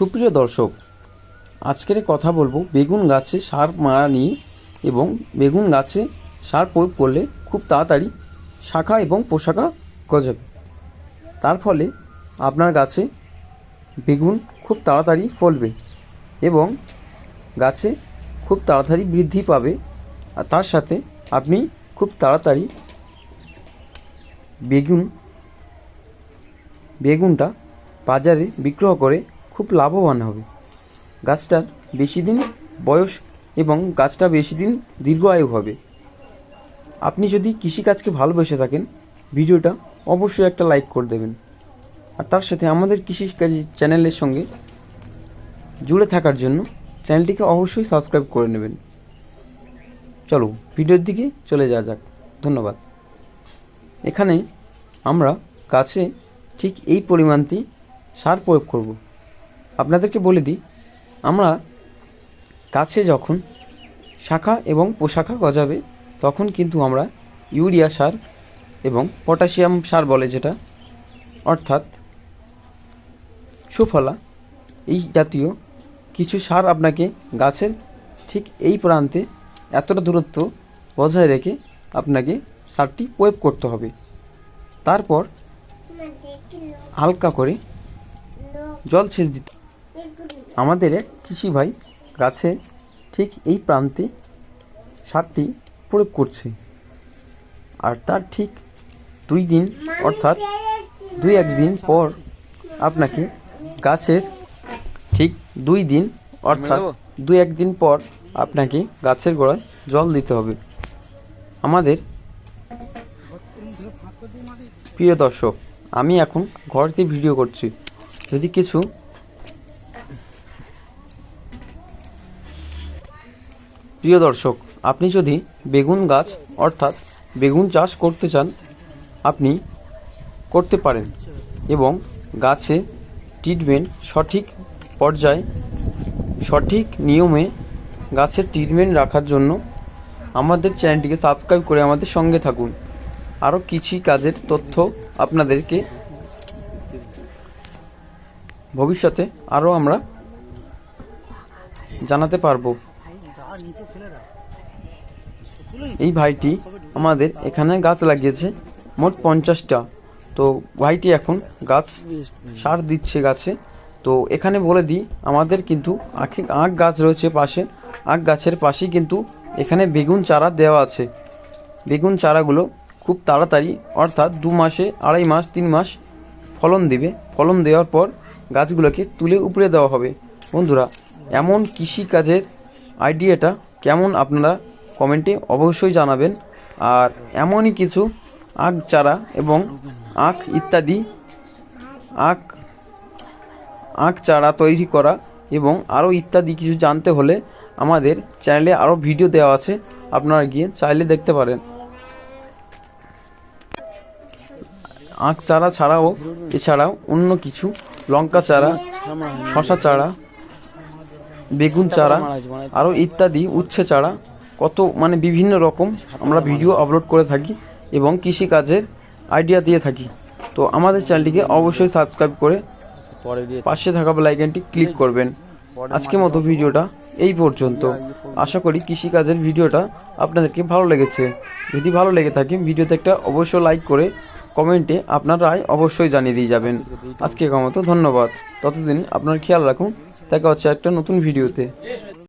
সুপ্রিয় দর্শক, আজকের কথা বলবো বেগুন গাছে সার মারা নিয়ে এবং বেগুন গাছে সার প্রয়োগ করলে খুব তাড়াতাড়ি শাখা এবং পোশাখা গজাবে। তার ফলে আপনার গাছে বেগুন খুব তাড়াতাড়ি ফলবে এবং গাছে খুব তাড়াতাড়ি বৃদ্ধি পাবে। আর তার সাথে আপনি খুব তাড়াতাড়ি বেগুনটা বাজারে বিক্রয় করে খুব লাভবান হবে। গাছটার বেশি দিন বয়স এবং গাছটা বেশি দিন দীর্ঘায়ু হবে। আপনি যদি কৃষিকাজকে ভালোবেসে থাকেন, ভিডিওটা অবশ্যই একটা লাইক করে দেবেন। আর তার সাথে আমাদের কৃষিকাজ চ্যানেলের সঙ্গে জুড়ে থাকার জন্য চ্যানেলটিকে অবশ্যই সাবস্ক্রাইব করে নেবেন। চলো ভিডিওর দিকে চলে যাওয়া যাক। ধন্যবাদ। এখানে আমরা গাছে ঠিক এই পরিমাণটি সার প্রয়োগ করব। আপনাদেরকে বলে দিই, আমরা গাছে যখন শাখা এবং পোশাখা গজাবে তখন কিন্তু আমরা ইউরিয়া সার এবং পটাশিয়াম সার বলে যেটা, অর্থাৎ সুফলা, এই জাতীয় কিছু সার আপনাকে গাছের ঠিক এই প্রান্তে এতটা দূরত্ব বজায় রেখে আপনাকে সারটি প্রয়োগ করতে হবে। তারপর হালকা করে জল সেচ দিতে। আমাদের এক কৃষি ভাই গাছে ঠিক এই প্রান্তে সারটি প্রয়োগ করছে, আর তার ঠিক 2 দিন অর্থাৎ 2-1 দিন পর আপনাকে গাছের ঠিক 2 দিন অর্থাৎ 2-1 দিন পর আপনাকে গাছের গোড়ায় জল দিতে হবে। আমাদের প্রিয় দর্শক, আমি এখন ঘর থেকে ভিডিও করছি, যদি কিছু প্রিয় দর্শক, আপনি যদি বেগুন গাছ অর্থাৎ বেগুন চাষ করতে চান, আপনি করতে পারেন এবং গাছে ট্রিটমেন্ট সঠিক পর্যায়ে সঠিক নিয়মে গাছের ট্রিটমেন্ট রাখার জন্য আমাদের চ্যানেলটিকে সাবস্ক্রাইব করে আমাদের সঙ্গে থাকুন। আরও কিছু কাজের তথ্য আপনাদেরকে ভবিষ্যতে আরও আমরা জানাতে পারবো। এই ভাইটি আমাদের এখানে গাছ লাগিয়েছে মোট 50টা। তো ভাইটি এখন গাছ সার দিচ্ছে গাছে। তো এখানে বলে দিই, আমাদের কিন্তু আখ গাছ রয়েছে পাশে, আখ গাছের পাশেই কিন্তু এখানে বেগুন চারা দেওয়া আছে। বেগুন চারাগুলো খুব তাড়াতাড়ি অর্থাৎ 2 মাসে 2.5 মাস 3 মাস ফলন দেবে। ফলন দেওয়ার পর গাছগুলোকে তুলে উপড়ে দেওয়া হবে। বন্ধুরা, এমন কৃষিকাজের আইডিয়াটা কেমন আপনারা কমেন্টে অবশ্যই জানাবেন। আর এমনই কিছু আখ চারা এবং আখ ইত্যাদি আখ চারা তৈরি করা এবং আরও ইত্যাদি কিছু জানতে হলে আমাদের চ্যানেলে আরও ভিডিও দেওয়া আছে, আপনারা গিয়ে চাইলে দেখতে পারেন। আখ চারা ছাড়াও এছাড়াও অন্য কিছু লঙ্কা চারা, শশা চারা, বেগুন চারা, আরও ইত্যাদি উচ্ছে চারা, কত বিভিন্ন রকম আমরা ভিডিও আপলোড করে থাকি এবং কৃষিকাজের আইডিয়া দিয়ে থাকি। তো আমাদের চ্যানেলটিকে অবশ্যই সাবস্ক্রাইব করে পাশে থাকা বেল আইকনটি ক্লিক করবেন। আজকের মতো ভিডিওটা এই পর্যন্ত। আশা করি কৃষিকাজের ভিডিওটা আপনাদেরকে ভালো লেগেছে। যদি ভালো লেগে থাকে ভিডিওতে একটা অবশ্যই লাইক করে কমেন্টে আপনার রায় অবশ্যই জানিয়ে দিয়ে যাবেন। আজকের মতো ধন্যবাদ। ততদিন আপনার খেয়াল রাখুন। দেখা হচ্ছে একটা নতুন ভিডিওতে।